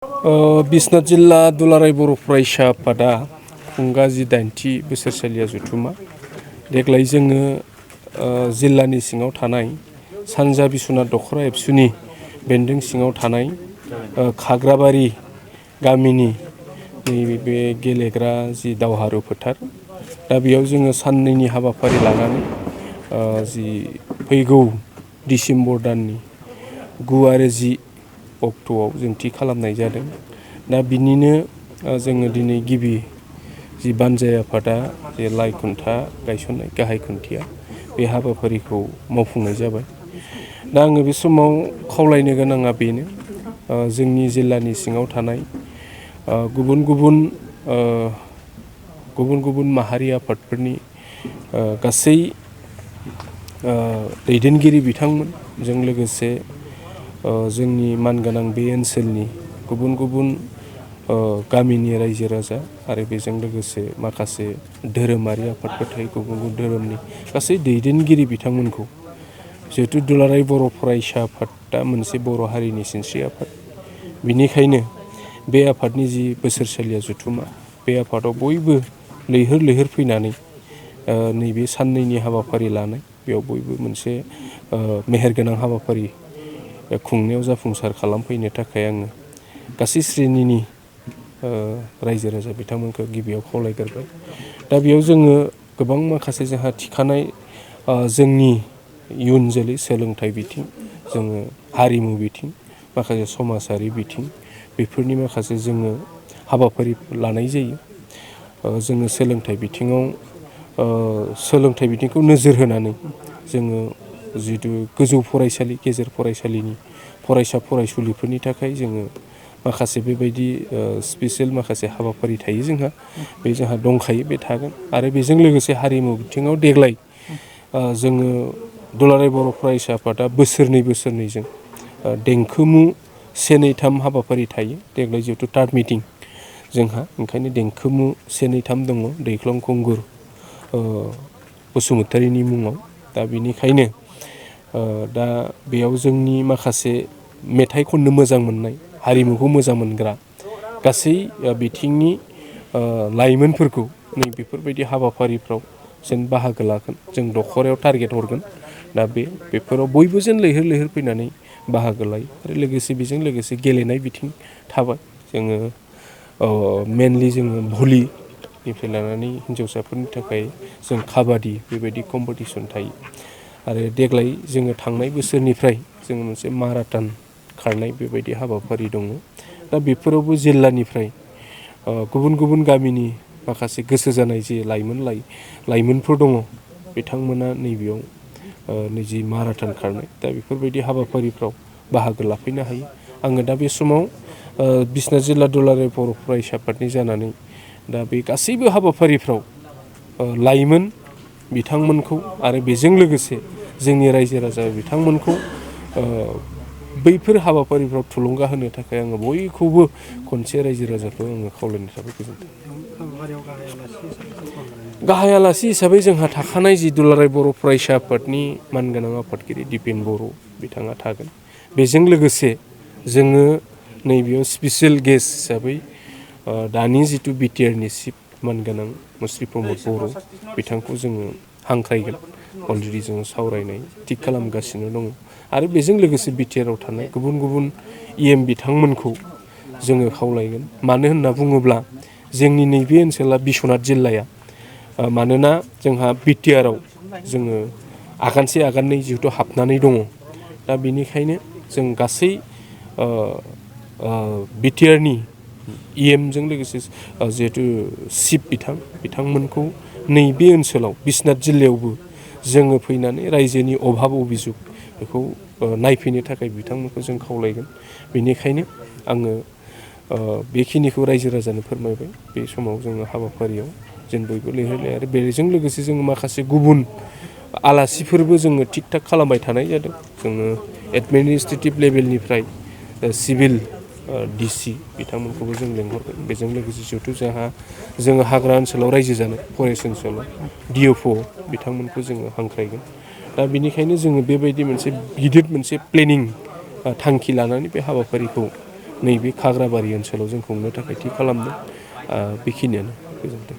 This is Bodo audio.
बिश्वनाथ जिल्ला दुलाराय बर' फरायसा आफादा खुंगा 80थि बोसोरसालिया जथुमा देग्लाय जोङो जिल्लानि सिङाव थानाय सानजा बिश्वनाथ दख'र एबसुनि बेन्दों सिङाव थानाय खाग्राबारि गामिनि नैबे गेलेग्रा जि दावहारु फोथार दा बेयाव जोङो साननैनि हाबाफारि लानानै जि फैगौ डिसेम्बर दाननि 9 आरो 10 अक्ट'आव जों थि खालामनाय जादों। दा बिनिनो जोङो दिनै गिबि जि बानजाय आफादा जे लाइ खुन्था गायसननाय गाहाय खुन्थिया बे हाबाफारिखौ मावफुंनाय जाबाय। दा आङो बे समाव खावलायनो गोनाङा बेनो जोंनि जिल्लानि सिङाव थानाय गुबुन गुबुन माहारि आफादफोरनि गासै दैदेनगिरि बिथांमोनजों लोगोसे जोंनि मानगोनां बे ओनसोलनि गुबुन गामिनि रायजो राजा आरो बेजों लोगोसे माखासे धोरोमारि आफादफोर थायो गुबुन धोरोमनि गासै दैदेनगिरि बिथांमोनखौ जिहेतु दुलाराय बर' फरायसा आफादा मोनसे बर' हारिनि सिनस्रि आफाद बिनिखायनो बे आफादनि जि बोसोरसालिया जथुमा बे आफादाव बयबो लैहोर फैनानै नैबे साननैनि हाबाफारि लानाय बेयाव बयबो मोनसे मेहेरगोनां हाबाफारि खुंनायाव जाफुंसार खालामफैनो थाखाय आङो गासै श्रेणिनि रायजो राजा बिथांमोनखौ गिबियाव खावलायग्रोबाय। दा बेयाव जोङो गोबां माखासे जोंहा थिखानाय जोंनि इयुन जोलै सोलोंथाइ बिथिं जोङो हारिमु बिथिं माखासे समाजारि बिथिं बेफोरनि माखासे जोङो हाबाफारि लानाय जायो। जोङो सोलोंथाइ बिथिंखौ नोजोर होनानै जोङो जिहेतु गोजौ फरायसालि गेजेर फरायसालिनि फरायसा फरायसुलिफोरनि थाखाय जोङो माखासे बेबायदि स्पेसियेल माखासे हाबाफारि थायो जोंहा दंखायो बे थागोन आरो बेजों लोगोसे हारिमु बिथिङाव देग्लाय जोङो दुलाराय बर' फरायसा आफादा बोसोरनैजों देंखोमु 1, 2, 3 हाबाफारि थायो देग्लाय जिहेतु थार्ड मिटिं जोंहा ओंखायनो देंखोमु 1, 2, 3 दङ दैख्लं खुंगुर बसुमतारिनि मुङाव। दा बिनिखायनो दा बेयाव जोंनि माखासे मेथाइ खननो मोजां मोननाय हारिमुखौ मोजां मोनग्रा गासै बिथिंनि लाइमोनफोरखौ नै बेफोरबायदि हाबाफारिफ्राव जेन बाहागो लागोन जों दख'रायाव टारगेट हरगोन। दा बेफोराव बयबो जेन लैहोर फैनानै बाहागो लायो आरो लोगोसे बेजों लोगोसे गेलेनाय बिथिं थाबाय जोङो मेनलि जोङो भलिनिफ्राय लानानै हिन्जावसाफोरनि थाखाय जों काबादि बेबायदि कम्पिटिसन थायो आरो देग्लाय जोङो थांनाय बोसोरनिफ्राय जोङो मोनसे माराथन खारनाय बेबायदि हाबाफारि दङ। दा बेफोरावबो जिल्लानिफ्राय गुबुन गामिनि माखासे गोसो जानाय जे लाइमोनफोर दङ बिथांमोना नैबेयाव नैजि माराथन खारनाय दा बेफोरबायदि हाबाफारिफ्राव बाहागो लाफैनो हायो। आङो दा बे समाव बिश्वनाथ जिल्ला दुलाराय बर' फरायसा आफादनि जानानै दा बे गासैबो हाबाफारिफ्राव लाइमोन बिथांमोनखौ आरो बेजों लोगोसे जोंनि रायजो राजा बिथांमोनखौ बैफोर हाबाफारिफ्राव थुलुंगा होनो थाखाय आङो बयखौबो खनसे रायजो राजाखौ आङो खावलायनो थाखाय गोजोन्थों। गाहाय आलासि हिसाबै जोंहा थाखानाय जि दुलाराय बर' फरायसा आफादनि मानगोनां आफादगिरि दिपेन बर' बिथाङा थागोन। बेजों लोगोसे जोङो नैबेयाव स्पेसियेल गेस्ट हिसाबै दानि जिथु बिटिआरनि चिफ मानगोनां मुस्रि प्रमद बर' बिथांखौ जोङो हांख्रायगोन। अलरेडि जोङो सावरायनाय थिग खालामगासिनो दङ आरो बेजों लोगोसे बिटिआरआव थानाय गुबुन इएम बिथांमोनखौ जोङो खावलायगोन। मानो होनना बुङोब्ला जोंनि नैबे ओनसोला बिश्वनाथ जिल्लाया मानोना जोंहा बिटिआरआव जोङो आगानसे आगाननै जिहेतु हाबनानै दङ। दा बेनिखायनो जों गासै बिटिआरनि इएमजों लोगोसे जिहेतु चिफ बिथांमोनखौ नैबे ओनसोलाव बिश्वनाथ जिल्लायावबो जोङो फैनानै रायजोनि अभाब अभिजुग बेखौ नायफैनो थाखाय बिथांमोनखौ जों खावलायगोन। बेनिखायनो आङो बेखिनिखौ रायजो राजानो फोरमायबाय। बे समाव जोङो हाबाफारियाव जों बयबो लैहोर आरो बेजों लोगोसे जोङो माखासे गुबुन आलासिफोरबो जोङो थिग थाग खालामबाय थानाय जादों। जोङो एडमिनिस्ट्रेटिभ लेभेलनिफ्राय सिभिल डिसि बिथांमोनखौबो जों लेंहरगोन। बेजों लोगोसे जिहेथु जोङो हाग्रा ओनसोलाव रायजो जानाय फरेस्ट ओनसोलाव डिएफअ बिथांमोनखौ जोङो हांख्रायगोन। दा बेनिखायनो जोङो बेबायदि मोनसे गिदिर मोनसे प्लेनिं थांखि लानानै बे हाबाफारिखौ नैबे खाग्राबारि ओनसोलाव जों खुंनो थाखाय थि खालामदों। बेखिनियानो। गोजोन्थों।